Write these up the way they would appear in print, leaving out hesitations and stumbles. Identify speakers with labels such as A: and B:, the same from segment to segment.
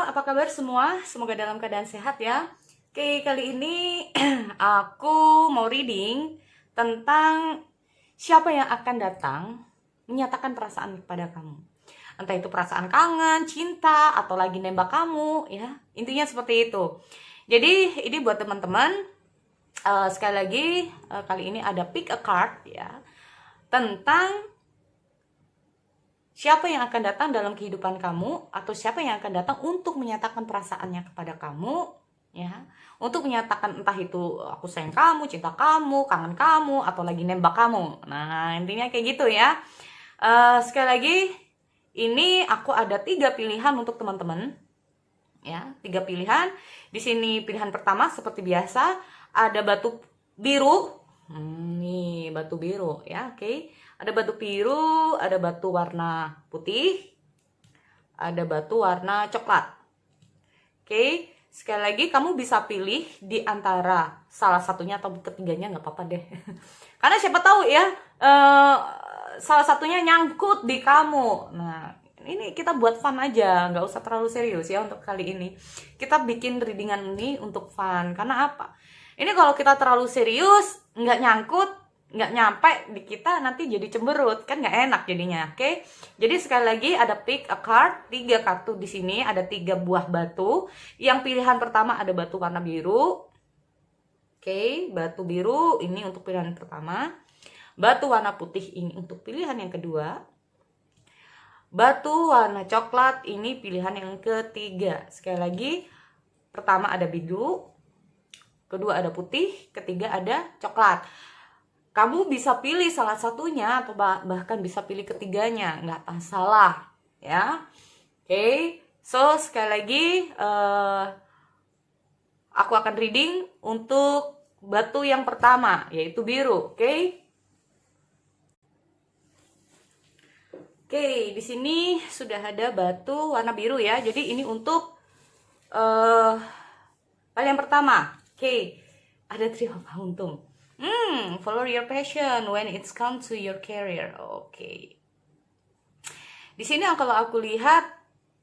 A: apa kabar semua? Semoga dalam keadaan sehat ya. Oke, kali ini aku mau reading tentang siapa yang akan datang menyatakan perasaan kepada kamu. Entah itu perasaan kangen, cinta, atau lagi nembak kamu, ya. Intinya seperti itu. Jadi, ini buat teman-teman. Sekali lagi, kali ini ada pick a card, ya. Tentang siapa yang akan datang dalam kehidupan kamu, atau siapa yang akan datang untuk menyatakan perasaannya kepada kamu, ya. Untuk menyatakan entah itu aku sayang kamu, cinta kamu, kangen kamu, atau lagi nembak kamu. Nah, intinya kayak gitu ya. Sekali lagi, ini aku ada 3 pilihan untuk teman-teman. Ya, 3 pilihan. Di sini pilihan pertama seperti biasa, ada batu biru. Nih, batu biru ya, oke. Ada batu biru, ada batu warna putih, ada batu warna coklat. Oke, sekali lagi kamu bisa pilih di antara salah satunya atau ketiganya, nggak apa-apa deh. Karena siapa tahu ya, salah satunya nyangkut di kamu. Nah, ini kita buat fun aja, nggak usah terlalu serius ya untuk kali ini. Kita bikin readingan ini untuk fun. Karena apa? Ini kalau kita terlalu serius, nggak nyangkut, nggak nyampe di kita, nanti jadi cemberut, kan nggak enak jadinya. Oke, jadi sekali lagi ada pick a card, 3 kartu di sini, ada 3 buah batu. Yang pilihan pertama ada batu warna biru. Oke, batu biru ini untuk pilihan pertama. Batu warna putih ini untuk pilihan yang kedua. Batu warna coklat ini pilihan yang ketiga. Sekali lagi, pertama ada biru, kedua ada putih, ketiga ada coklat. Kamu bisa pilih salah satunya atau bahkan bisa pilih ketiganya, nggak masalah ya. Oke, so sekali lagi aku akan reading untuk batu yang pertama, yaitu biru. Oke, di sini sudah ada batu warna biru ya. Jadi ini untuk hal yang pertama. Oke, ada Three of Untung. Follow your passion when it's come to your career. Oke. Di sini kalau aku lihat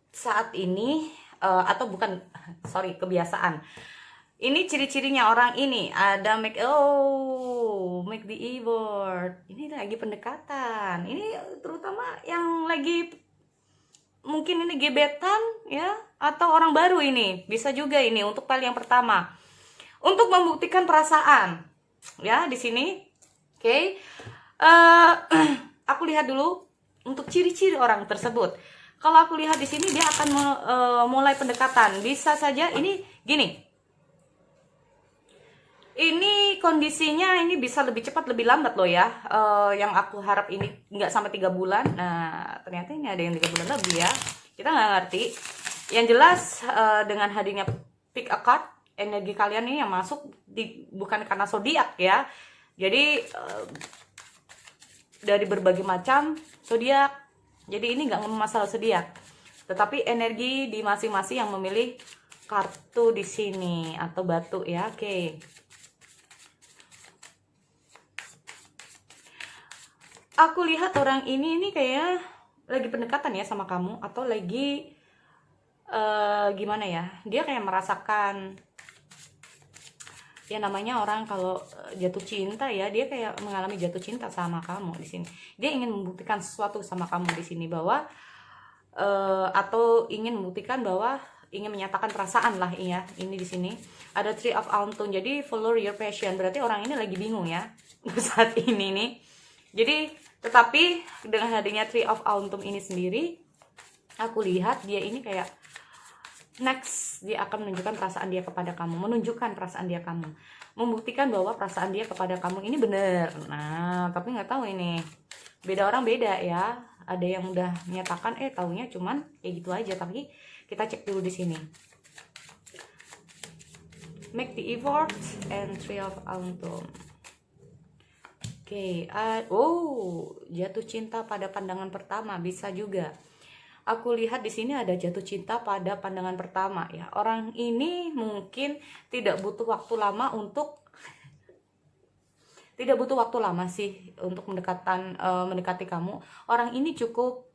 A: saat ini atau bukan, sorry, kebiasaan. Ini ciri-cirinya orang ini, ada make the effort. Ini lagi pendekatan. Ini terutama yang lagi mungkin ini gebetan ya, atau orang baru ini. Bisa juga ini untuk hal yang pertama. Untuk membuktikan perasaan. Ya, di sini. Oke. Aku lihat dulu untuk ciri-ciri orang tersebut. Kalau aku lihat di sini dia akan mulai pendekatan. Bisa saja ini gini. Ini kondisinya ini bisa lebih cepat lebih lambat loh ya. Yang aku harap ini nggak sampai 3 bulan. Nah, ternyata ini ada yang 3 bulan lebih ya. Kita nggak ngerti. Yang jelas dengan hadirnya pick a card, energi kalian ini yang masuk bukan karena zodiak ya. Jadi dari berbagai macam zodiak. Jadi ini nggak masalah zodiak, tetapi energi di masing-masing yang memilih kartu di sini atau batu ya. Oke. Aku lihat orang ini kayak lagi pendekatan ya sama kamu, atau lagi gimana ya? Dia kayak merasakan ya, namanya orang kalau jatuh cinta ya, dia kayak mengalami jatuh cinta sama kamu di sini. Dia ingin membuktikan sesuatu sama kamu di sini bahwa atau ingin membuktikan bahwa ingin menyatakan perasaan lah ya. Ini di sini ada Three of Untung. Jadi follow your passion. Berarti orang ini lagi bingung ya saat ini nih. Jadi tetapi dengan hadirnya Three of Untung ini sendiri, aku lihat dia ini kayak next, dia akan menunjukkan perasaan dia kepada kamu, membuktikan bahwa perasaan dia kepada kamu ini benar. Nah, tapi nggak tahu ini, beda orang beda ya. Ada yang udah menyatakan taunya cuman kayak gitu aja. Tapi kita cek dulu di sini. Make the effort and Three of Untung. Oke, jatuh cinta pada pandangan pertama bisa juga. Aku lihat di sini ada jatuh cinta pada pandangan pertama ya. Orang ini mungkin tidak butuh waktu lama sih untuk mendekati kamu. Orang ini cukup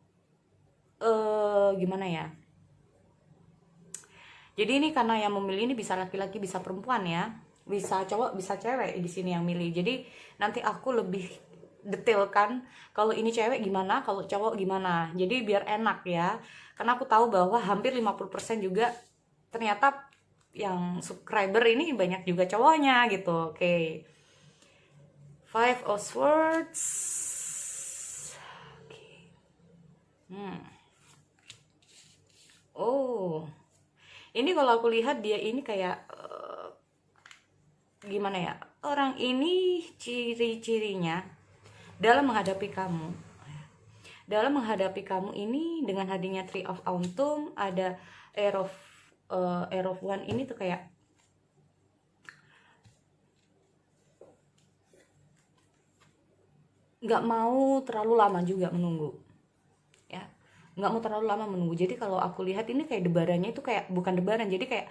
A: gimana ya? Jadi ini karena yang memilih ini bisa laki-laki, bisa perempuan ya, bisa cowok, bisa cewek di sini yang milih. Jadi nanti aku lebih detailkan kalau ini cewek gimana, kalau cowok gimana. Jadi biar enak ya. Karena aku tahu bahwa hampir 50% juga ternyata yang subscriber ini banyak juga cowoknya gitu. Oke. Five of Swords. Oke. Oh. Ini kalau aku lihat dia ini kayak gimana ya? Orang ini ciri-cirinya dalam menghadapi kamu. Dalam menghadapi kamu ini dengan hadirnya Three of Autumn, ada Air of One ini tuh kayak nggak mau terlalu lama juga menunggu, ya nggak mau terlalu lama menunggu. Jadi kalau aku lihat ini kayak debarannya itu kayak bukan debaran, jadi kayak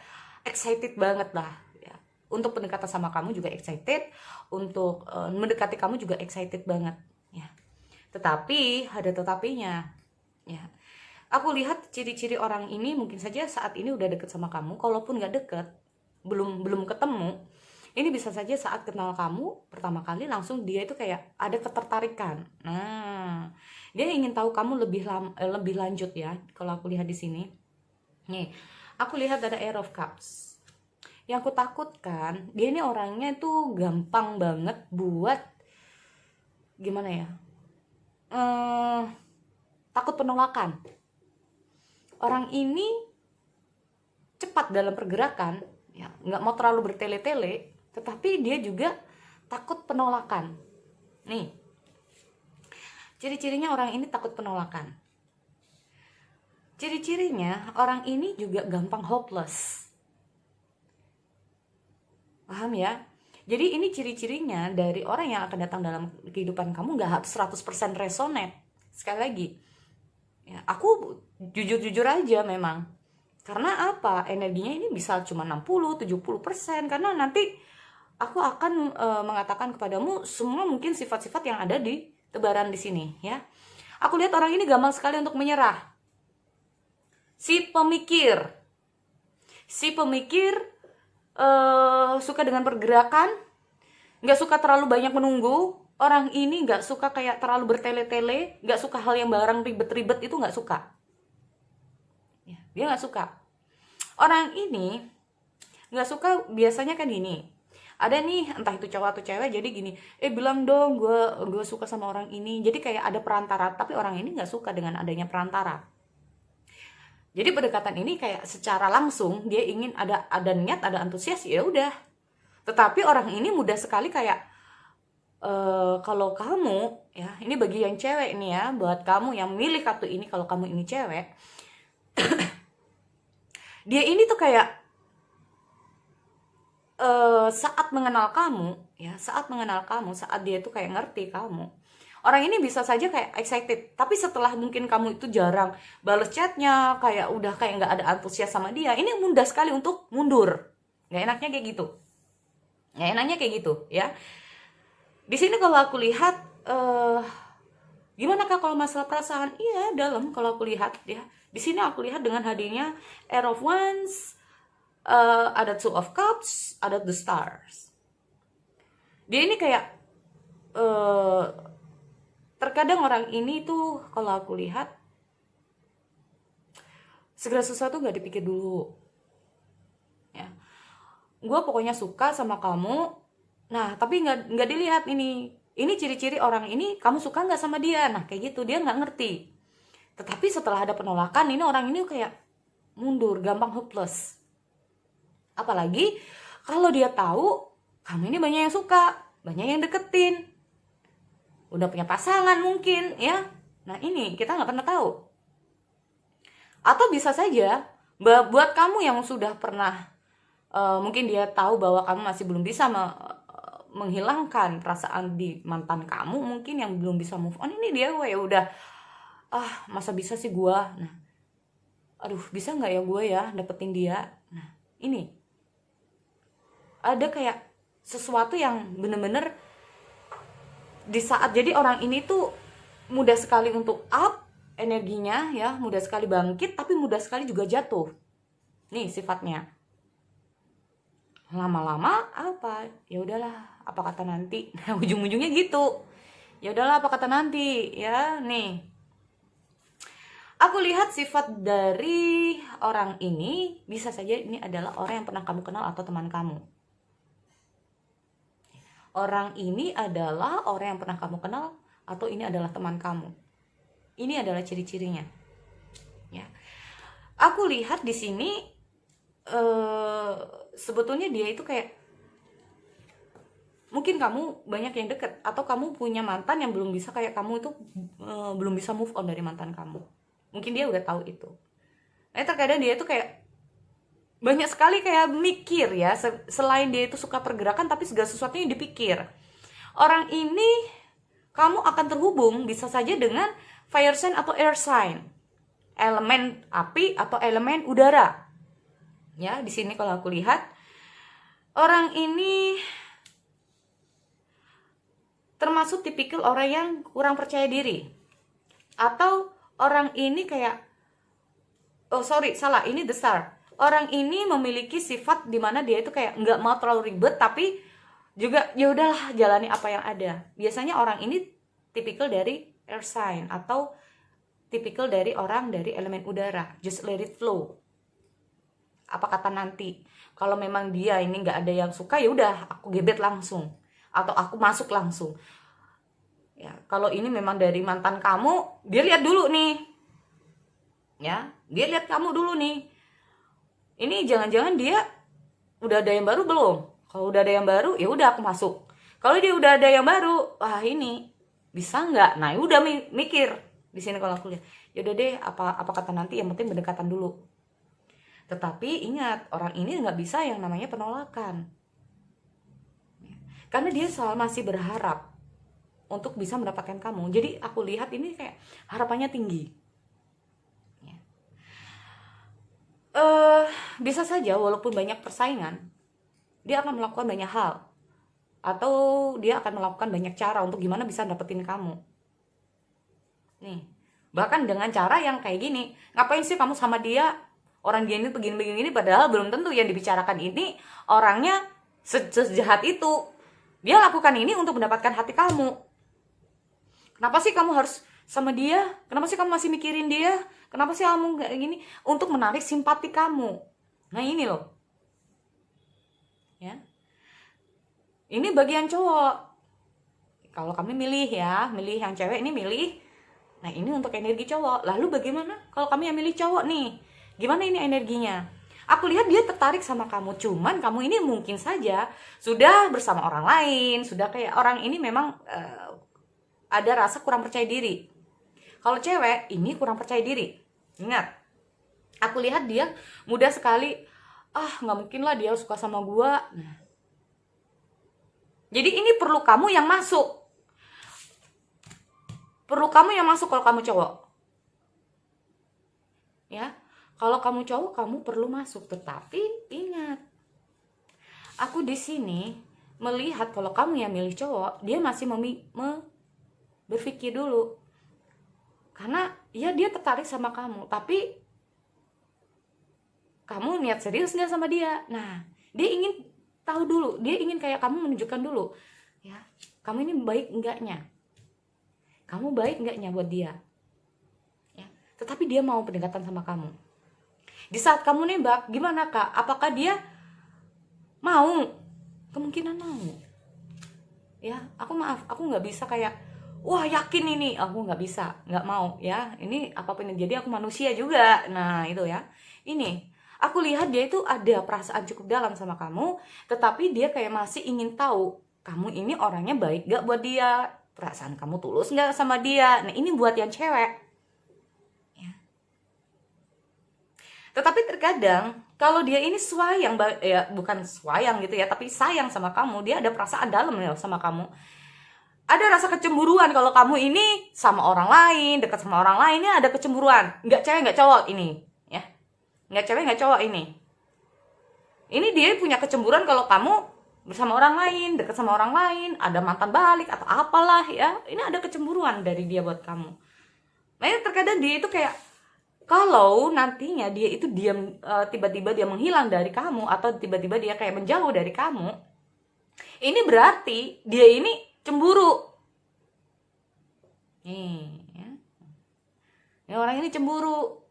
A: excited banget lah ya. Untuk pendekatan sama kamu juga excited, untuk mendekati kamu juga excited banget ya. Tetapi ada tetapinya ya. Aku lihat ciri-ciri orang ini mungkin saja saat ini udah deket sama kamu. Kalaupun nggak deket, belum ketemu, ini bisa saja saat kenal kamu pertama kali langsung dia itu kayak ada ketertarikan. Nah, dia ingin tahu kamu lebih lanjut ya. Kalau aku lihat di sini, nih, aku lihat ada Air of Cups. Yang aku takutkan, dia ini orangnya itu gampang banget buat gimana ya? Takut penolakan. Orang ini cepat dalam pergerakan, ya, nggak mau terlalu bertele-tele, tetapi dia juga takut penolakan. Nih, ciri-cirinya orang ini takut penolakan. Ciri-cirinya orang ini juga gampang hopeless. Paham ya? Jadi ini ciri-cirinya dari orang yang akan datang dalam kehidupan kamu nggak harus 100% resonate. Sekali lagi, ya, aku jujur-jujur aja memang. Karena apa? Energinya ini bisa cuma 60-70%. Karena nanti aku akan mengatakan kepadamu semua mungkin sifat-sifat yang ada di tebaran di sini ya. Aku lihat orang ini gampang sekali untuk menyerah. Si pemikir suka dengan pergerakan, nggak suka terlalu banyak menunggu. Orang ini nggak suka kayak terlalu bertele-tele, nggak suka hal yang barang ribet-ribet, itu nggak suka. Ya, dia nggak suka. Orang ini nggak suka biasanya kan gini. Ada nih entah itu cowok atau cewek, jadi gini, bilang dong gue suka sama orang ini. Jadi kayak ada perantara, tapi orang ini nggak suka dengan adanya perantara. Jadi pendekatan ini kayak secara langsung dia ingin ada niat, ada antusias, ya udah. Tetapi orang ini mudah sekali kayak kalau kamu ya, ini bagi yang cewek nih ya, buat kamu yang milih kartu ini, kalau kamu ini cewek, dia ini tuh kayak saat mengenal kamu ya, saat dia tuh kayak ngerti kamu, orang ini bisa saja kayak excited, tapi setelah mungkin kamu itu jarang bales chatnya, kayak udah kayak nggak ada antusias sama dia, ini mudah sekali untuk mundur. Nggak enaknya kayak gitu ya. Di sini kalau aku lihat gimana Kak kalau masalah perasaan? Iya, dalam kalau aku lihat ya. Di sini aku lihat dengan hadirnya Air of Wands, ada Two of Cups, ada The Stars. Dia ini kayak terkadang orang ini tuh kalau aku lihat segala sesuatu nggak dipikir dulu. Ya, gue pokoknya suka sama kamu. Nah, tapi nggak dilihat ini ciri-ciri orang ini, kamu suka nggak sama dia? Nah, kayak gitu, dia nggak ngerti. Tetapi setelah ada penolakan, ini orang ini kayak mundur, gampang hopeless. Apalagi kalau dia tahu kamu ini banyak yang suka, banyak yang deketin, udah punya pasangan mungkin ya. Nah, ini kita nggak pernah tahu. Atau bisa saja buat kamu yang sudah pernah, mungkin dia tahu bahwa kamu masih belum bisa menghilangkan perasaan di mantan kamu, mungkin yang belum bisa move on, ini dia ya udah masa bisa sih gue, nah aduh bisa nggak ya gue ya dapetin dia. Nah, ini ada kayak sesuatu yang bener-bener di saat, jadi orang ini tuh mudah sekali untuk up energinya ya, mudah sekali bangkit, tapi mudah sekali juga jatuh. Nih sifatnya. Lama-lama apa? Ya udahlah, apa kata nanti. Nah, ujung-ujungnya gitu. Ya udahlah, apa kata nanti, ya. Nih. Aku lihat sifat dari orang ini, bisa saja ini adalah orang yang pernah kamu kenal atau teman kamu. Orang ini adalah orang yang pernah kamu kenal atau ini adalah teman kamu. Ini adalah ciri-cirinya. Ya. Aku lihat di sini sebetulnya dia itu kayak mungkin kamu banyak yang deket atau kamu punya mantan yang belum bisa kayak kamu itu belum bisa move on dari mantan kamu. Mungkin dia udah tahu itu. Terkadang dia itu kayak banyak sekali kayak mikir ya, selain dia itu suka pergerakan tapi segala sesuatunya dipikir. Orang ini kamu akan terhubung bisa saja dengan fire sign atau air sign, elemen api atau elemen udara. Ya, di sini kalau aku lihat orang ini termasuk tipikal orang yang kurang percaya diri. Atau orang ini kayak ini the star. Orang ini memiliki sifat dimana dia itu kayak nggak mau terlalu ribet, tapi juga ya udahlah jalani apa yang ada. Biasanya orang ini tipikal dari air sign atau tipikal dari orang dari elemen udara. Just let it flow. Apa kata nanti? Kalau memang dia ini nggak ada yang suka, ya udah aku gebet langsung atau aku masuk langsung. Ya, kalau ini memang dari mantan kamu, dia lihat dulu nih. Ya, dia lihat kamu dulu nih. Ini jangan-jangan dia udah ada yang baru belum? Kalau udah ada yang baru, ya udah aku masuk. Kalau dia udah ada yang baru, wah ini bisa nggak? Nah, udah mikir di sini kalau aku lihat. Ya udah deh, apa kata nanti, yang penting berdekatan dulu. Tetapi ingat, orang ini nggak bisa yang namanya penolakan. Karena dia selalu masih berharap untuk bisa mendapatkan kamu. Jadi aku lihat ini kayak harapannya tinggi. Bisa saja walaupun banyak persaingan, dia akan melakukan banyak hal. Atau dia akan melakukan banyak cara untuk gimana bisa dapetin kamu. Nih, bahkan dengan cara yang kayak gini. Ngapain sih kamu sama dia? Orang dia ini begini-begini, padahal belum tentu yang dibicarakan ini orangnya sejahat itu. Dia lakukan ini untuk mendapatkan hati kamu. Kenapa sih kamu harus sama dia? Kenapa sih kamu masih mikirin dia? Kenapa sih kamu kayak gini? Untuk menarik simpati kamu. Nah ini loh. Ya. Ini bagian cowok. Kalau kami milih yang cewek ini milih. Nah ini untuk energi cowok. Lalu bagaimana kalau kami yang milih cowok nih? Gimana ini energinya? Aku lihat dia tertarik sama kamu. Cuman kamu ini mungkin saja sudah bersama orang lain. Sudah kayak orang ini memang ada rasa kurang percaya diri. Kalau cewek ini kurang percaya diri. Ingat, aku lihat dia mudah sekali. Nggak mungkin lah dia suka sama gua. Nah, jadi ini perlu kamu yang masuk. Perlu kamu yang masuk kalau kamu cowok. Ya, kalau kamu cowok kamu perlu masuk. Tetapi ingat, aku di sini melihat kalau kamu yang milih cowok, dia masih berpikir dulu. Karena ya dia tertarik sama kamu, tapi kamu niat serius nggak sama dia. Nah, dia ingin tahu dulu, dia ingin kayak kamu menunjukkan dulu, ya, kamu ini baik enggaknya, kamu baik enggaknya buat dia. Ya, tetapi dia mau pendekatan sama kamu. Di saat kamu nembak, gimana kak? Apakah dia mau? Kemungkinan mau. Ya, aku nggak bisa kayak wah yakin ini, aku nggak bisa, nggak mau ya. Ini apapun yang jadi aku manusia juga. Nah itu ya. Ini aku lihat dia itu ada perasaan cukup dalam sama kamu, tetapi dia kayak masih ingin tahu kamu ini orangnya baik gak buat dia, perasaan kamu tulus gak sama dia. Nah ini buat yang cewek. Ya. Tetapi terkadang kalau dia ini sayang, ya bukan sayang gitu ya, tapi sayang sama kamu, dia ada perasaan dalam ya sama kamu. Ada rasa kecemburuan kalau kamu ini sama orang lain, dekat sama orang lain, ada kecemburuan. Nggak cewek, nggak cowok ini. Ya. Nggak cewek, nggak cowok ini. Ini dia punya kecemburuan kalau kamu bersama orang lain, dekat sama orang lain, ada mantan balik atau apalah ya. Ini ada kecemburuan dari dia buat kamu. Nah ini terkadang dia itu kayak Kalau nantinya dia itu diam, tiba-tiba dia menghilang dari kamu atau tiba-tiba dia kayak menjauh dari kamu, ini berarti dia ini cemburu. Nih, ya. Ini orang ini cemburu.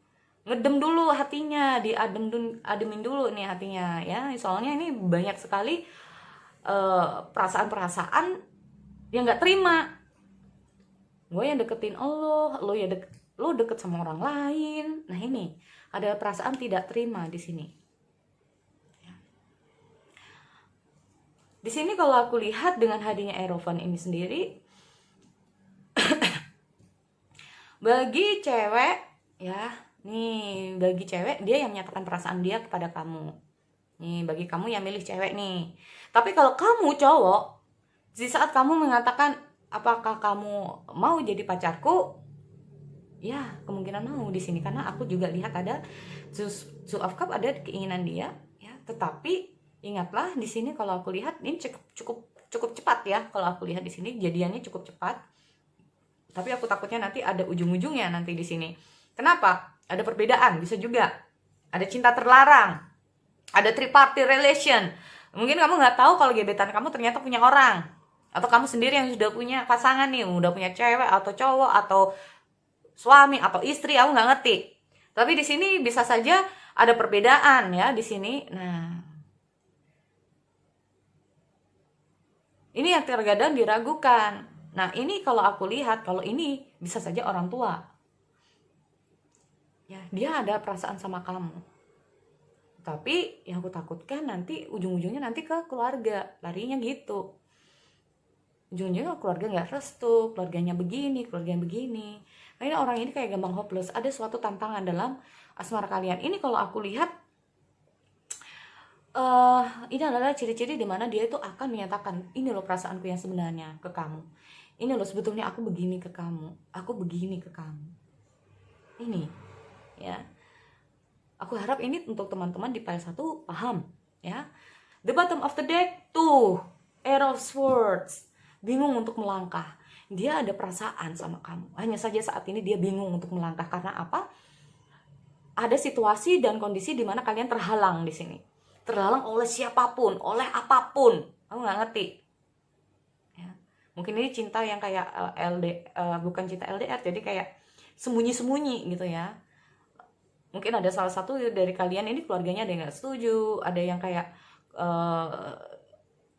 A: Ngedem dulu hatinya, ademin dulu nih hatinya ya. Soalnya ini banyak sekali perasaan-perasaan yang nggak terima. Gue yang deketin lo deket sama orang lain. Nah ini ada perasaan tidak terima di sini. Di sini kalau aku lihat dengan hadirnya Erovan ini sendiri, bagi cewek ya, nih bagi cewek dia yang menyatakan perasaan dia kepada kamu. Nih bagi kamu yang milih cewek nih. Tapi kalau kamu cowok, di saat kamu mengatakan apakah kamu mau jadi pacarku, ya kemungkinan mau di sini karena aku juga lihat ada Two of Cup, ada keinginan dia ya. Tetapi ingatlah di sini kalau aku lihat ini cukup cepat ya. Kalau aku lihat di sini jadiannya cukup cepat. Tapi aku takutnya nanti ada ujung-ujungnya nanti di sini. Kenapa? Ada perbedaan, bisa juga. Ada cinta terlarang. Ada triparty relation. Mungkin kamu nggak tahu kalau gebetan kamu ternyata punya orang. Atau kamu sendiri yang sudah punya pasangan nih, udah punya cewek atau cowok atau suami atau istri, aku nggak ngerti. Tapi di sini bisa saja ada perbedaan ya di sini. Nah, ini yang terkadang diragukan. Nah, ini kalau aku lihat, kalau ini bisa saja orang tua. Ya, dia ada perasaan sama kamu. Tapi yang aku takutkan nanti ujung-ujungnya nanti ke keluarga, larinya gitu. Ujung-ujungnya keluarga nggak restu, keluarganya begini, keluarganya begini. Nah, ini orang ini kayak gampang hopeless. Ada suatu tantangan dalam asmara kalian. Ini kalau aku lihat, ini adalah ciri-ciri dimana dia itu akan menyatakan, ini loh perasaanku yang sebenarnya ke kamu. Ini loh sebetulnya aku begini ke kamu. Aku begini ke kamu. Ini, ya. Aku harap ini untuk teman-teman di pile 1 paham, ya. The bottom of the deck, tuh, Arrow of Swords. Bingung untuk melangkah. Dia ada perasaan sama kamu. Hanya saja saat ini dia bingung untuk melangkah. Karena apa? Ada situasi dan kondisi di mana kalian terhalang di sini. Terhalang oleh siapapun, oleh apapun. Aku nggak ngerti. Ya. Mungkin ini cinta yang kayak bukan cinta LDR, jadi kayak sembunyi-sembunyi gitu ya. Mungkin ada salah satu dari kalian ini keluarganya ada yang nggak setuju, ada yang kayak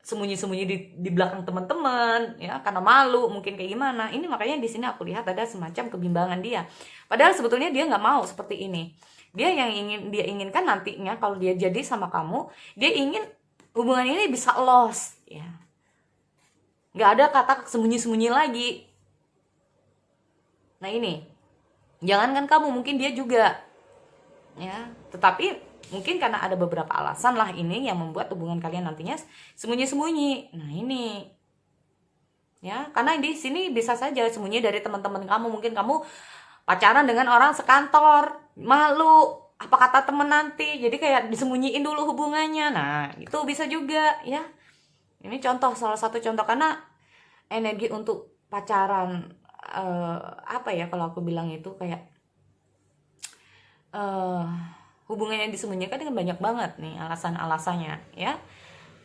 A: sembunyi-sembunyi di belakang teman-teman ya karena malu mungkin kayak gimana. Ini makanya di sini aku lihat ada semacam kebimbangan dia. Padahal sebetulnya dia nggak mau seperti ini. Dia inginkan nantinya kalau dia jadi sama kamu, dia ingin hubungan ini bisa lost ya. Nggak ada kata sembunyi-sembunyi lagi. Nah ini, jangankan kamu, mungkin dia juga ya. Tetapi mungkin karena ada beberapa alasan lah ini yang membuat hubungan kalian nantinya sembunyi-sembunyi. Nah ini, ya karena di sini bisa saja sembunyi dari teman-teman kamu. Mungkin kamu pacaran dengan orang sekantor, malu apa kata temen nanti, jadi kayak disembunyiin dulu hubungannya. Nah itu bisa juga ya. Ini salah satu contoh karena energi untuk pacaran apa ya kalau aku bilang itu kayak hubungannya disembunyikan dengan banyak banget nih alasan-alasannya ya.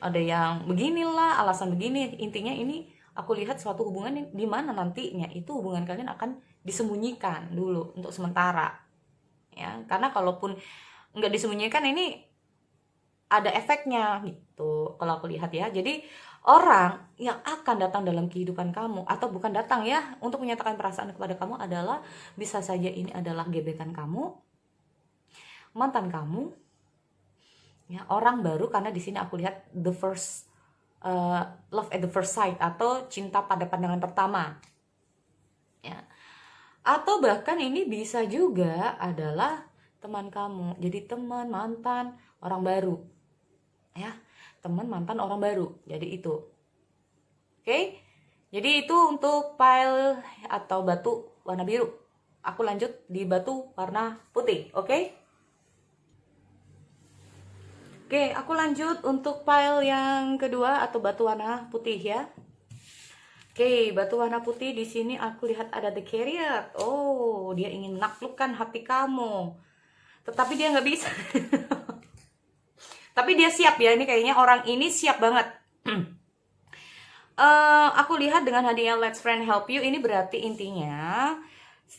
A: Ada yang beginilah, alasan begini. Intinya ini aku lihat suatu hubungan di mana nantinya itu hubungan kalian akan disembunyikan dulu untuk sementara. Ya, karena kalaupun nggak disembunyikan ini ada efeknya gitu kalau aku lihat ya. Jadi orang yang akan datang dalam kehidupan kamu atau bukan datang ya untuk menyatakan perasaan kepada kamu adalah bisa saja ini adalah gebetan kamu, mantan kamu, ya orang baru, karena di sini aku lihat the first love at the first sight atau cinta pada pandangan pertama, ya. Atau bahkan ini bisa juga adalah teman kamu, jadi teman, mantan, orang baru, ya teman, mantan, orang baru, jadi itu, oke? Jadi itu untuk pile atau batu warna biru. Aku lanjut di batu warna putih, oke? Oke, aku lanjut untuk pile yang kedua atau batu warna putih ya. Oke, batu warna putih di sini aku lihat ada the Chariot. Oh, dia ingin menaklukkan hati kamu. Tetapi dia nggak bisa. Tapi dia siap ya, ini kayaknya orang ini siap banget. Aku lihat dengan hadirnya Let's Friend Help You, ini berarti intinya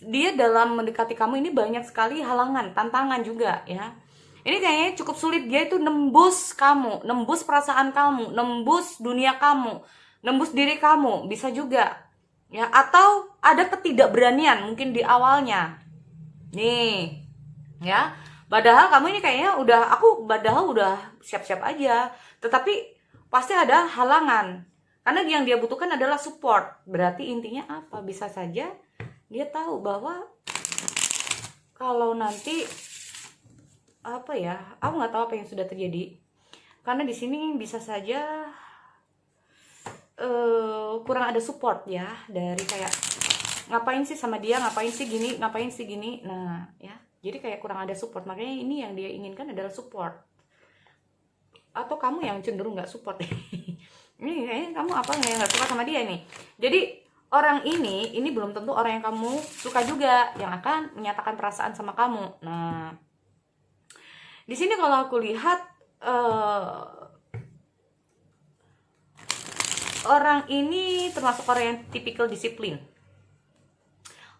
A: dia dalam mendekati kamu ini banyak sekali halangan, tantangan juga ya. Ini kayaknya cukup sulit, dia itu nembus kamu, nembus perasaan kamu, nembus dunia kamu, nembus diri kamu, bisa juga ya. Atau ada ketidakberanian mungkin di awalnya nih ya. Padahal kamu ini kayaknya udah siap-siap aja, tetapi pasti ada halangan karena yang dia butuhkan adalah support. Berarti intinya apa, bisa saja dia tahu bahwa kalau nanti apa ya, aku nggak tahu apa yang sudah terjadi, karena di sini bisa saja kurang ada support ya, dari kayak ngapain sih sama dia, ngapain sih gini, ngapain sih gini. Nah ya, jadi kayak kurang ada support, makanya ini yang dia inginkan adalah support. Atau kamu yang cenderung nggak support. Ini kayaknya kamu apa yang nggak suka sama dia nih. Jadi orang ini belum tentu orang yang kamu suka juga, yang akan menyatakan perasaan sama kamu. Nah, di sini kalau aku lihat orang ini termasuk orang yang tipikal disiplin.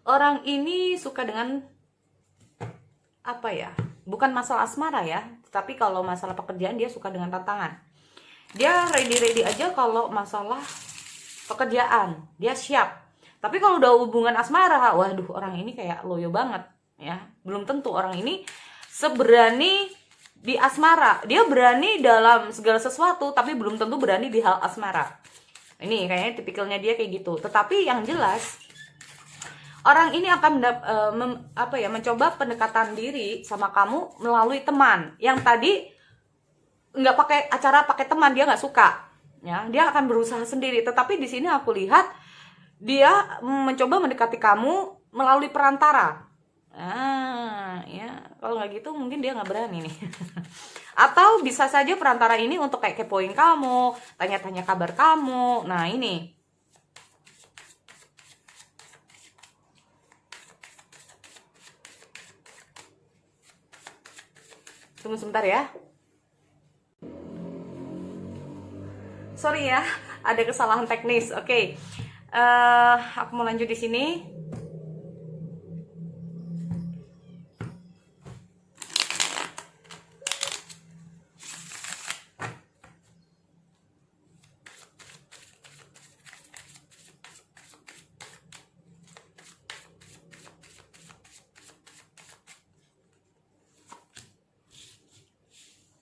A: Orang ini suka dengan apa ya? Bukan masalah asmara ya, tapi kalau masalah pekerjaan dia suka dengan tantangan. Dia ready aja kalau masalah pekerjaan, dia siap. Tapi kalau udah hubungan asmara, waduh, orang ini kayak loyo banget ya. Belum tentu orang ini seberani di asmara. Dia berani dalam segala sesuatu, tapi belum tentu berani di hal asmara. Ini kayaknya tipikalnya dia kayak gitu. Tetapi yang jelas orang ini akan mencoba pendekatan diri sama kamu melalui teman. Yang tadi nggak pakai acara, pakai teman, dia nggak suka ya. Dia akan berusaha sendiri. Tetapi di sini aku lihat dia mencoba mendekati kamu melalui perantara. Ya kalau nggak gitu mungkin dia nggak berani nih. Atau bisa saja perantara ini untuk kayak kepoin kamu, tanya-tanya kabar kamu. Nah ini tunggu sebentar ya. Sorry ya, ada kesalahan teknis. Oke. Aku mau lanjut di sini.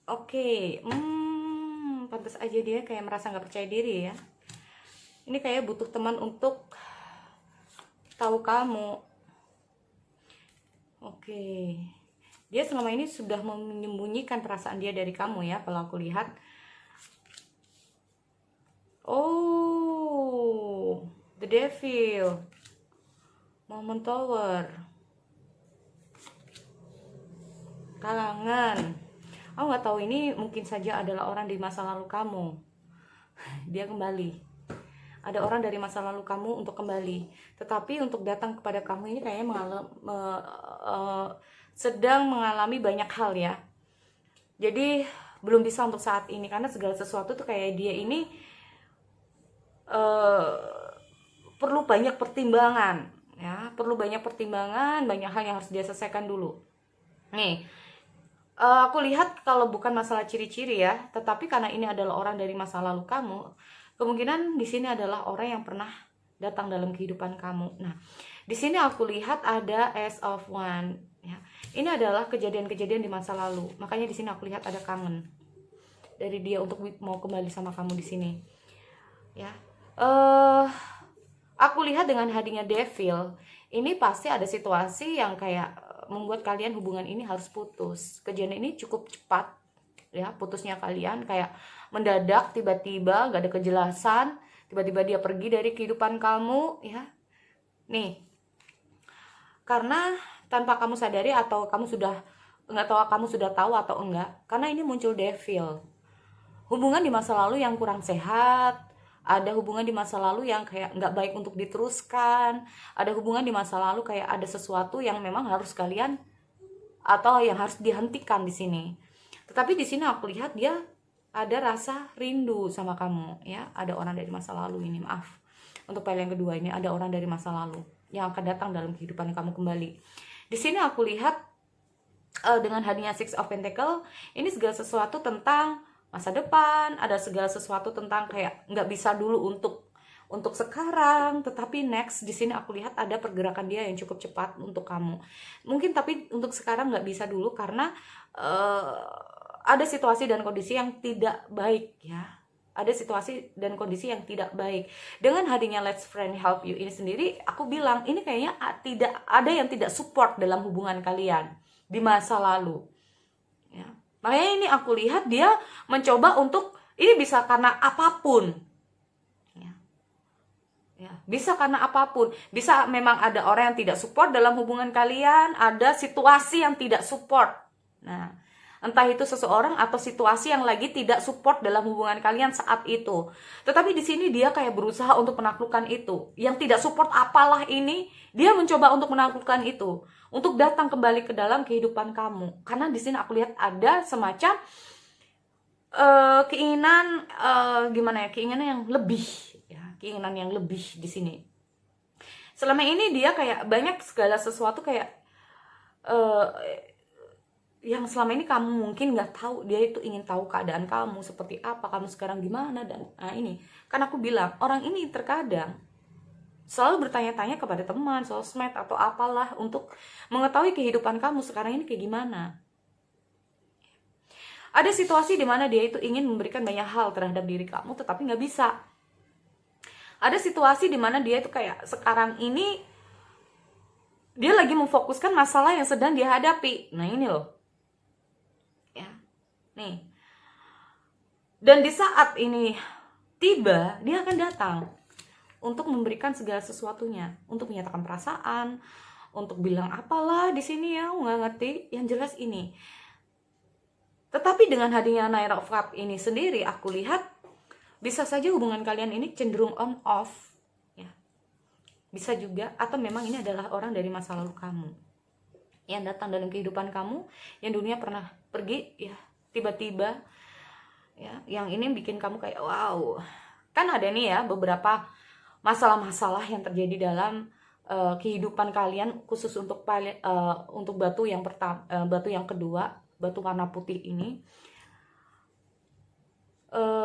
A: Oke, pantas aja dia kayak merasa nggak percaya diri ya. Ini kayak butuh teman untuk tahu kamu. Oke, dia selama ini sudah menyembunyikan perasaan dia dari kamu ya, kalau aku lihat. Oh, the devil, Moment Tower, kalangan. Aku nggak tahu, ini mungkin saja adalah orang di masa lalu kamu. Dia kembali. Ada orang dari masa lalu kamu untuk kembali. Tetapi untuk datang kepada kamu ini kayaknya sedang mengalami banyak hal ya. Jadi belum bisa untuk saat ini, karena segala sesuatu tuh kayak dia ini perlu banyak pertimbangan ya. Perlu banyak pertimbangan, banyak hal yang harus dia selesaikan dulu. Nih, aku lihat kalau bukan masalah ciri-ciri ya, tetapi karena ini adalah orang dari masa lalu kamu, kemungkinan di sini adalah orang yang pernah datang dalam kehidupan kamu. Nah, di sini aku lihat ada Ace of Wands ya. Ini adalah kejadian-kejadian di masa lalu. Makanya di sini aku lihat ada kangen dari dia untuk mau kembali sama kamu di sini. Ya. Aku lihat dengan hadirnya Devil, ini pasti ada situasi yang kayak membuat kalian hubungan ini harus putus. Kejadian ini cukup cepat ya, putusnya kalian kayak mendadak, tiba-tiba gak ada kejelasan, tiba-tiba dia pergi dari kehidupan kamu ya. Nih, karena tanpa kamu sadari, atau kamu sudah nggak tahu, kamu sudah tahu atau enggak, karena ini muncul Devil. Hubungan di masa lalu yang kurang sehat, Ada hubungan di masa lalu yang kayak nggak baik untuk diteruskan. Ada hubungan di masa lalu kayak ada sesuatu yang memang harus kalian atau yang harus dihentikan di sini. Tetapi di sini aku lihat dia ada rasa rindu sama kamu, ya. Ada orang dari masa lalu ini, maaf. Untuk file yang kedua ini ada orang dari masa lalu yang akan datang dalam kehidupan kamu kembali. Di sini aku lihat dengan hadirnya Six of Pentacle, ini segala sesuatu tentang masa depan, ada segala sesuatu tentang kayak nggak bisa dulu untuk sekarang, tetapi next. Di sini aku lihat ada pergerakan dia yang cukup cepat untuk kamu. Mungkin tapi untuk sekarang nggak bisa dulu karena ada situasi dan kondisi yang tidak baik, ya. Ada situasi dan kondisi yang tidak baik. Dengan hadirnya Let's Friend Help You ini sendiri, aku bilang ini kayaknya tidak ada yang tidak support dalam hubungan kalian di masa lalu, ya. Makanya ini aku lihat dia mencoba untuk, ini bisa karena apapun, ya, bisa karena apapun. Bisa memang ada orang yang tidak support dalam hubungan kalian, ada situasi yang tidak support. Nah, entah itu seseorang atau situasi yang lagi tidak support dalam hubungan kalian saat itu. Tetapi di sini dia kayak berusaha untuk menaklukkan itu. Yang tidak support apalah ini, dia mencoba untuk menaklukkan itu, untuk datang kembali ke dalam kehidupan kamu. Karena di sini aku lihat ada semacam keinginan gimana ya, keinginan yang lebih, ya, keinginan yang lebih di sini. Selama ini dia kayak banyak segala sesuatu kayak yang selama ini kamu mungkin nggak tahu. Dia itu ingin tahu keadaan kamu seperti apa, kamu sekarang gimana, dan ini kan aku bilang orang ini terkadang selalu bertanya-tanya kepada teman, sosmed atau apalah untuk mengetahui kehidupan kamu sekarang ini kayak gimana. Ada situasi di mana dia itu ingin memberikan banyak hal terhadap diri kamu, tetapi nggak bisa. Ada situasi di mana dia itu kayak sekarang ini dia lagi memfokuskan masalah yang sedang dia hadapi. Nah ini loh, ya, nih. Dan di saat ini tiba, dia akan datang untuk memberikan segala sesuatunya, untuk menyatakan perasaan, untuk bilang apalah di sini, ya, nggak ngerti. Yang jelas ini. Tetapi dengan hadirnya Nine of Cups ini sendiri, aku lihat bisa saja hubungan kalian ini cenderung on off, ya. Bisa juga, atau memang ini adalah orang dari masa lalu kamu yang datang dalam kehidupan kamu, yang dunia pernah pergi, ya, tiba-tiba, ya, yang ini bikin kamu kayak wow. Kan ada nih ya beberapa masalah-masalah yang terjadi dalam kehidupan kalian, khusus untuk batu yang pertama, batu yang kedua, batu warna putih ini.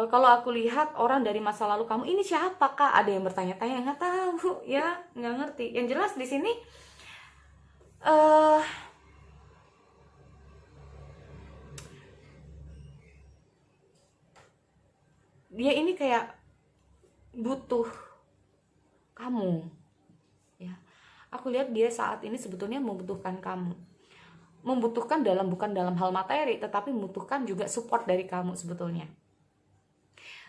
A: Kalau aku lihat orang dari masa lalu kamu ini siapa kak? Ada yang bertanya-tanya, nggak tahu, ya, nggak ngerti. Yang jelas di sini dia ini kayak butuh kamu, ya. Aku lihat dia saat ini sebetulnya membutuhkan kamu, membutuhkan bukan dalam hal materi, tetapi membutuhkan juga support dari kamu sebetulnya.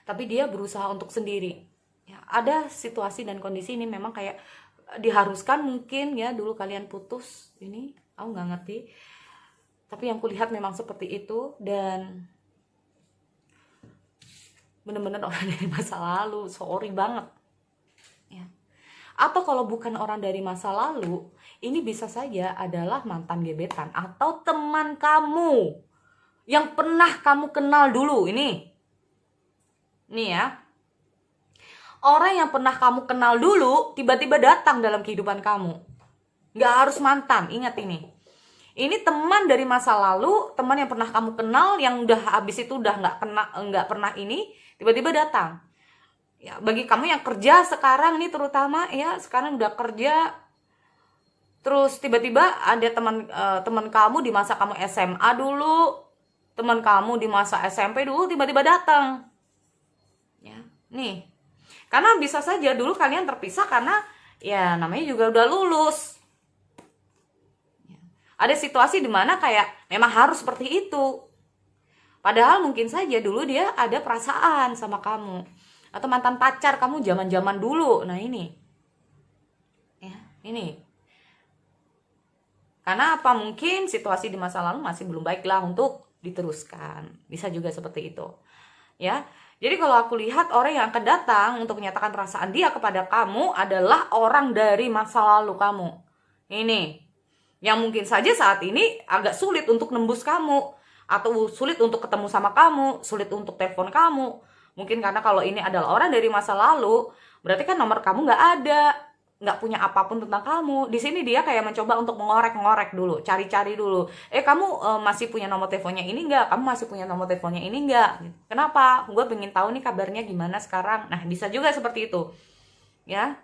A: Tapi dia berusaha untuk sendiri, ya. Ada situasi dan kondisi ini memang kayak diharuskan mungkin, ya, dulu kalian putus, ini aku nggak ngerti, tapi yang kulihat memang seperti itu. Dan bener-bener orang dari masa lalu, sorry banget, ya. Atau kalau bukan orang dari masa lalu, ini bisa saja adalah mantan gebetan atau teman kamu yang pernah kamu kenal dulu. Ini ya, orang yang pernah kamu kenal dulu tiba-tiba datang dalam kehidupan kamu. Nggak harus mantan, ingat ini. Ini teman dari masa lalu, teman yang pernah kamu kenal, yang udah habis itu udah nggak pernah ini, tiba-tiba datang. Ya, bagi kamu yang kerja sekarang ini terutama, ya, sekarang udah kerja, terus tiba-tiba ada teman kamu di masa kamu SMA dulu, teman kamu di masa SMP dulu tiba-tiba datang, ya, nih. Karena bisa saja dulu kalian terpisah karena ya namanya juga udah lulus. Ada situasi dimana kayak memang harus seperti itu. Padahal mungkin saja dulu dia ada perasaan sama kamu, atau mantan pacar kamu zaman-zaman dulu. Nah ini, ya, ini. Karena apa? Mungkin situasi di masa lalu masih belum baiklah untuk diteruskan. Bisa juga seperti itu. ya. Jadi kalau aku lihat orang yang akan datang untuk menyatakan perasaan dia kepada kamu adalah orang dari masa lalu kamu. Ini yang mungkin saja saat ini agak sulit untuk nembus kamu, atau sulit untuk ketemu sama kamu, sulit untuk telepon kamu. Mungkin karena kalau ini adalah orang dari masa lalu, berarti kan nomor kamu nggak ada, nggak punya apapun tentang kamu. Di sini dia kayak mencoba untuk mengorek-ngorek dulu, cari-cari dulu. Kamu masih punya nomor teleponnya ini nggak? Kamu masih punya nomor teleponnya ini nggak? Kenapa? Gue pengen tahu nih kabarnya gimana sekarang. Nah, bisa juga seperti itu, ya.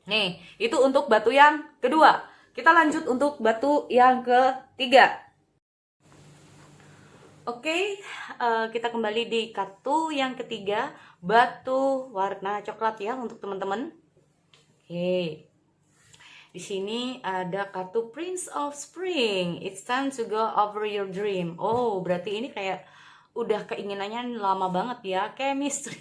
A: Nih, itu untuk batu yang kedua. Kita lanjut untuk batu yang ketiga. Oke, kita kembali di kartu yang ketiga, batu warna coklat ya untuk teman-teman. Oke. Di sini ada kartu Prince of Spring. It's time to go over your dream. Oh, berarti ini kayak udah keinginannya lama banget ya, chemistry.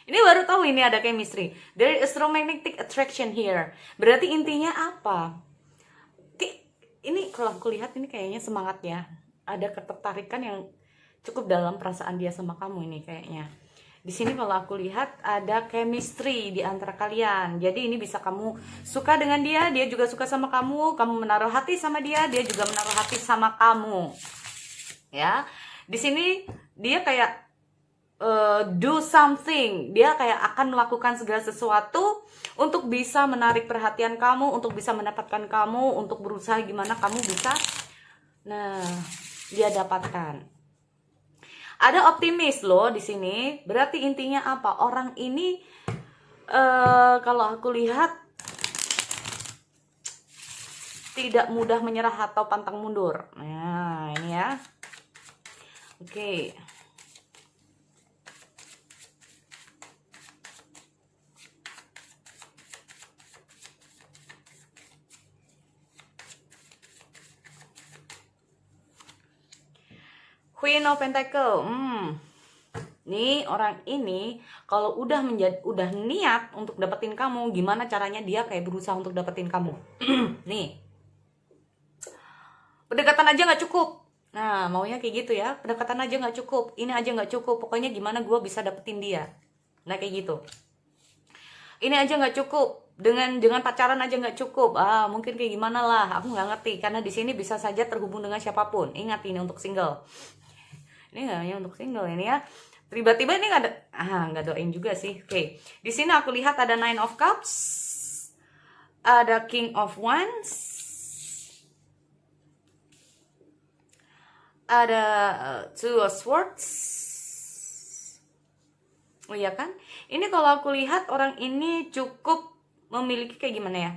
A: Ini baru tahu ini ada chemistry. There is romantic attraction here. Berarti intinya apa? Ini kalau aku lihat ini kayaknya semangat ya. Ada ketertarikan yang cukup dalam perasaan dia sama kamu ini kayaknya. Di sini kalau aku lihat ada chemistry di antara kalian. Jadi ini bisa kamu suka dengan dia, dia juga suka sama kamu menaruh hati sama dia, dia juga menaruh hati sama kamu. Ya. Di sini dia kayak do something, dia kayak akan melakukan segala sesuatu untuk bisa menarik perhatian kamu, untuk bisa mendapatkan kamu, untuk berusaha gimana kamu bisa, nah, dia dapatkan. Ada optimis loh di sini, berarti intinya apa? Orang ini kalau aku lihat tidak mudah menyerah atau pantang mundur. Nah, ini ya. Oke. Queen of Pentacle. Nih orang ini kalau udah niat untuk dapetin kamu, gimana caranya dia kayak berusaha untuk dapetin kamu. Nih. Pendekatan aja nggak cukup. Nah, maunya kayak gitu ya. Pendekatan aja nggak cukup. Ini aja nggak cukup. Pokoknya gimana gue bisa dapetin dia. Nah, kayak gitu. Ini aja nggak cukup. Dengan pacaran aja nggak cukup. Mungkin kayak gimana lah. Aku nggak ngerti. Karena di sini bisa saja terhubung dengan siapapun. Ingat ini untuk single. Ini nggak hanya untuk single ini ya. Tiba-tiba ini nggak doain juga sih. Oke. Di sini aku lihat ada Nine of Cups. Ada King of Wands. Ada Two of Swords. Oh iya kan? Ini kalau aku lihat orang ini cukup memiliki kayak gimana ya?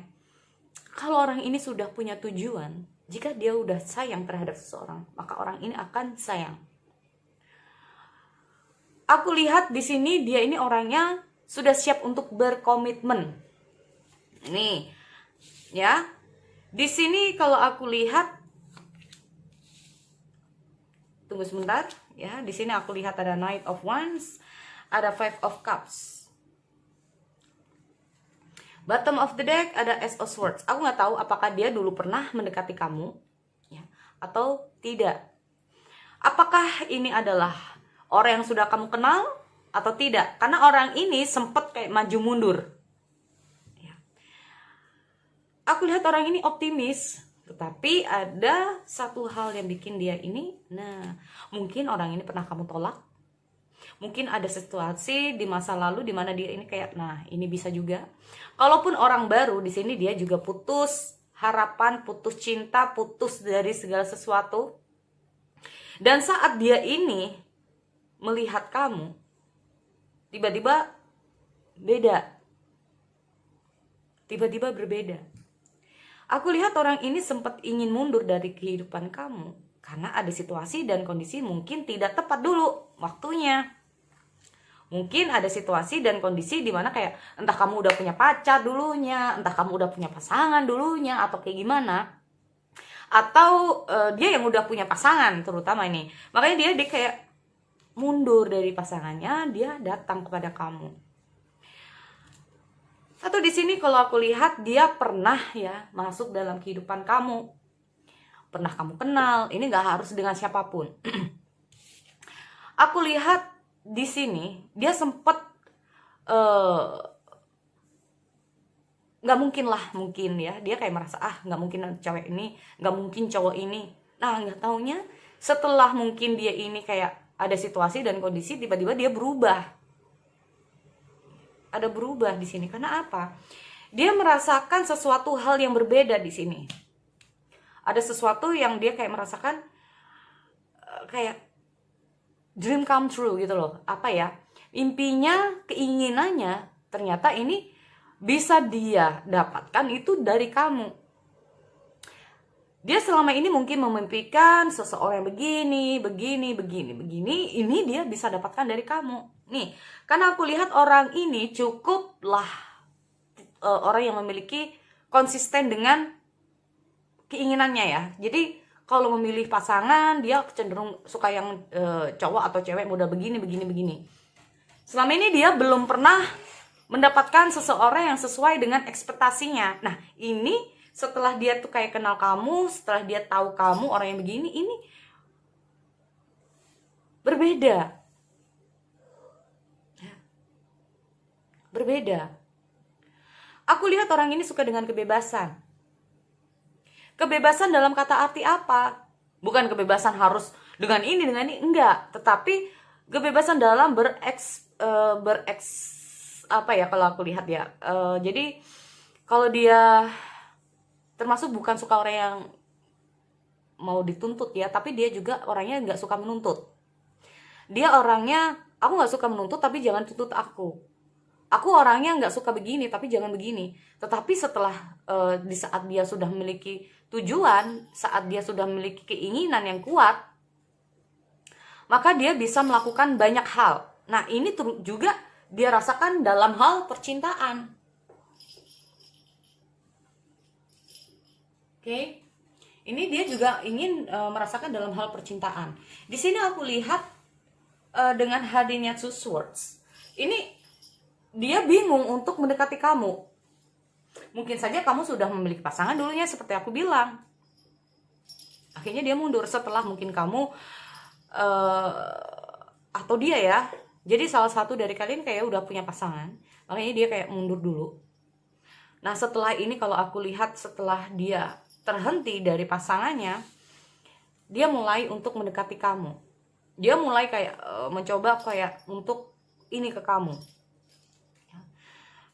A: Kalau orang ini sudah punya tujuan, jika dia udah sayang terhadap seseorang, maka orang ini akan sayang. Aku lihat di sini dia ini orangnya sudah siap untuk berkomitmen. Nih, ya. Di sini kalau aku lihat, tunggu sebentar, ya. Di sini aku lihat ada Knight of Wands, ada Five of Cups. Bottom of the deck ada Ace of Swords. Aku nggak tahu apakah dia dulu pernah mendekati kamu, ya, atau tidak. Apakah ini adalah orang yang sudah kamu kenal atau tidak? Karena orang ini sempat kayak maju mundur. Ya. Aku lihat orang ini optimis, tetapi ada satu hal yang bikin dia ini, mungkin orang ini pernah kamu tolak. Mungkin ada situasi di masa lalu di mana dia ini kayak, ini bisa juga. Kalaupun orang baru, di sini dia juga putus harapan, putus cinta, putus dari segala sesuatu. Dan saat dia ini melihat kamu, tiba-tiba beda. Tiba-tiba berbeda. Aku lihat orang ini sempat ingin mundur dari kehidupan kamu karena ada situasi dan kondisi mungkin tidak tepat dulu waktunya. Mungkin ada situasi dan kondisi di mana kayak entah kamu udah punya pacar dulunya, entah kamu udah punya pasangan dulunya, atau kayak gimana. Atau dia yang udah punya pasangan terutama ini. Makanya dia kayak mundur dari pasangannya, dia datang kepada kamu. Atau di sini kalau aku lihat dia pernah ya masuk dalam kehidupan kamu. Pernah kamu kenal, ini gak harus dengan siapapun. Aku lihat di sini dia sempet nggak mungkin lah, mungkin ya dia kayak merasa nggak mungkin cewek ini, nggak mungkin cowok ini. Nah nggak taunya setelah mungkin dia ini kayak ada situasi dan kondisi, tiba-tiba dia berubah. Ada berubah di sini karena apa? Dia merasakan sesuatu hal yang berbeda di sini. Ada sesuatu yang dia kayak merasakan kayak dream come true gitu loh. Apa ya? Impinya, keinginannya ternyata ini bisa dia dapatkan itu dari kamu. Dia selama ini mungkin memimpikan seseorang yang begini, ini dia bisa dapatkan dari kamu. Nih, karena aku lihat orang ini cukuplah orang yang memiliki konsisten dengan keinginannya ya. Jadi kalau memilih pasangan, dia cenderung suka yang cowok atau cewek muda begini. Selama ini dia belum pernah mendapatkan seseorang yang sesuai dengan ekspektasinya. Nah, ini setelah dia tuh kayak kenal kamu, setelah dia tahu kamu orang yang begini, ini berbeda. Berbeda. Aku lihat orang ini suka dengan kebebasan. Kebebasan dalam kata arti apa? Bukan kebebasan harus dengan ini, enggak. Tetapi kebebasan dalam apa ya kalau aku lihat ya, jadi kalau dia termasuk bukan suka orang yang mau dituntut ya, tapi dia juga orangnya nggak suka menuntut. Dia orangnya, aku nggak suka menuntut tapi jangan tuntut aku orangnya nggak suka begini tapi jangan begini. Tetapi setelah di saat dia sudah memiliki tujuan, saat dia sudah memiliki keinginan yang kuat, maka dia bisa melakukan banyak hal. Nah ini juga dia rasakan dalam hal percintaan. Oke. Ini dia juga ingin merasakan dalam hal percintaan. Di sini aku lihat dengan hadirnya Two Swords. Ini dia bingung untuk mendekati kamu. Mungkin saja kamu sudah memiliki pasangan dulunya seperti aku bilang. Akhirnya dia mundur setelah mungkin kamu atau dia ya. Jadi salah satu dari kalian kayak udah punya pasangan, makanya dia kayak mundur dulu. Nah setelah ini kalau aku lihat setelah dia terhenti dari pasangannya, dia mulai untuk mendekati kamu. Dia mulai kayak mencoba kayak untuk ini ke kamu.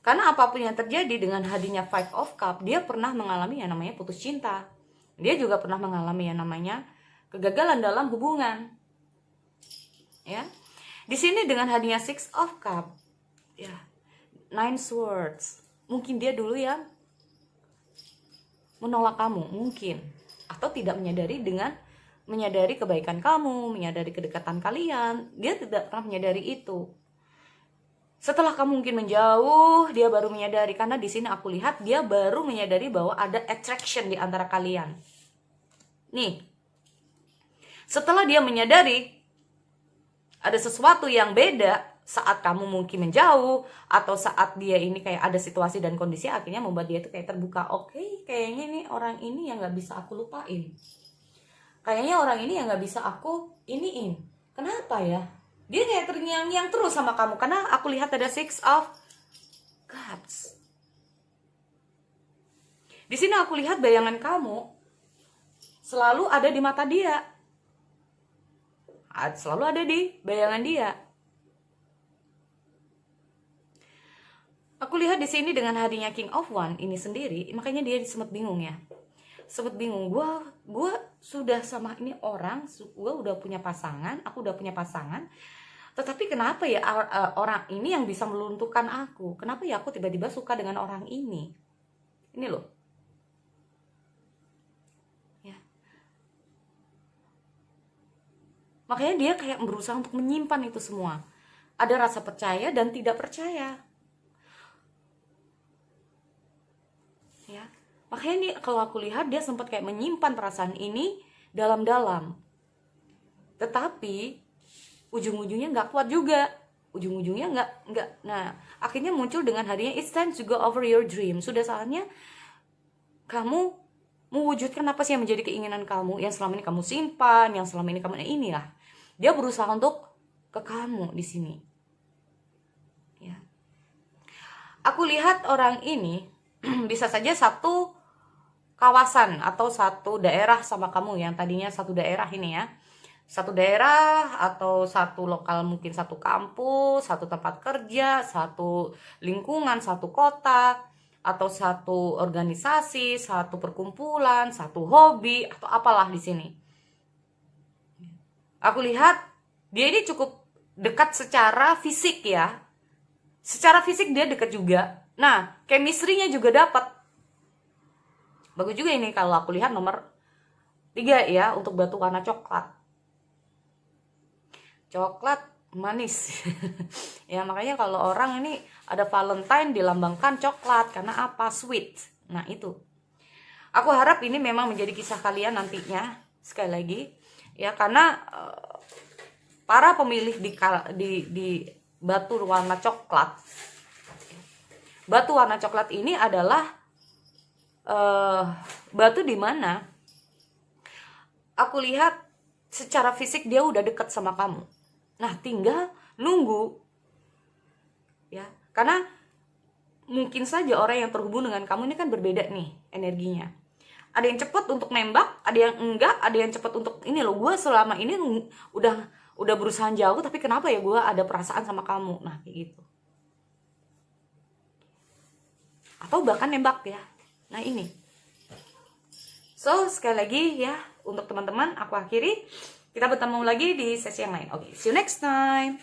A: Karena apapun yang terjadi dengan hadirnya Five of Cups, dia pernah mengalami yang namanya putus cinta. Dia juga pernah mengalami yang namanya kegagalan dalam hubungan. Ya. Di sini dengan hadirnya Six of Cups, ya, Nine Swords, mungkin dia dulu yang menolak kamu, mungkin, atau tidak menyadari kebaikan kamu, menyadari kedekatan kalian, dia tidak pernah menyadari itu. Setelah kamu mungkin menjauh, dia baru menyadari, karena di sini aku lihat dia baru menyadari bahwa ada attraction di antara kalian. Nih, setelah dia menyadari ada sesuatu yang beda saat kamu mungkin menjauh atau saat dia ini kayak ada situasi dan kondisi, akhirnya membuat dia itu kayak terbuka. Oke, kayaknya nih orang ini yang nggak bisa aku lupain. Kayaknya orang ini yang nggak bisa aku iniin. Kenapa ya? Dia kayak terngiang-ngiang terus sama kamu karena aku lihat ada Six of Cups. Di sini aku lihat bayangan kamu selalu ada di mata dia. Selalu ada di bayangan dia. Aku lihat di sini dengan hadirnya King of Wands ini sendiri, makanya dia sempat bingung ya. Sempat bingung, gue sudah sama ini orang, gue udah punya pasangan, aku udah punya pasangan. Tetapi kenapa ya orang ini yang bisa melunturkan aku? Kenapa ya aku tiba-tiba suka dengan orang ini? Ini loh. Makanya dia kayak berusaha untuk menyimpan itu semua. Ada rasa percaya dan tidak percaya. Ya. Makanya nih kalau aku lihat dia sempat kayak menyimpan perasaan ini dalam-dalam. Tetapi ujung-ujungnya nggak kuat juga. Ujung-ujungnya nggak. Nah, akhirnya muncul dengan hadirnya it's time to go over your dream. Sudah saatnya kamu mewujudkan apa sih yang menjadi keinginan kamu, yang selama ini kamu simpan, yang selama ini kamu inilah. Dia berusaha untuk ke kamu di sini. Ya. Aku lihat orang ini bisa saja satu kawasan atau satu daerah sama kamu, yang tadinya satu daerah ini ya. Satu daerah atau satu lokal, mungkin satu kampus, satu tempat kerja, satu lingkungan, satu kota, atau satu organisasi, satu perkumpulan, satu hobi, atau apalah di sini. Aku lihat dia ini cukup dekat secara fisik ya. Secara fisik dia dekat juga. Nah, chemistry-nya juga dapat. Bagus juga ini kalau aku lihat nomor 3 ya, untuk batu warna coklat. Coklat manis. Ya, makanya kalau orang ini ada Valentine dilambangkan coklat karena apa? Sweet. Nah, itu. Aku harap ini memang menjadi kisah kalian nantinya, sekali lagi ya, karena para pemilih di batu warna coklat. Batu warna coklat ini adalah batu di mana aku lihat secara fisik dia udah dekat sama kamu. Nah, tinggal nunggu ya, karena mungkin saja orang yang terhubung dengan kamu ini kan berbeda nih energinya. Ada yang cepat untuk nembak, ada yang enggak, ada yang cepat untuk ini loh, gue selama ini udah berusaha jauh, tapi kenapa ya gue ada perasaan sama kamu. Nah, kayak gitu. Atau bahkan nembak ya. Nah, ini. So, sekali lagi ya, untuk teman-teman aku akhiri. Kita bertemu lagi di sesi yang lain. Oke, see you next time.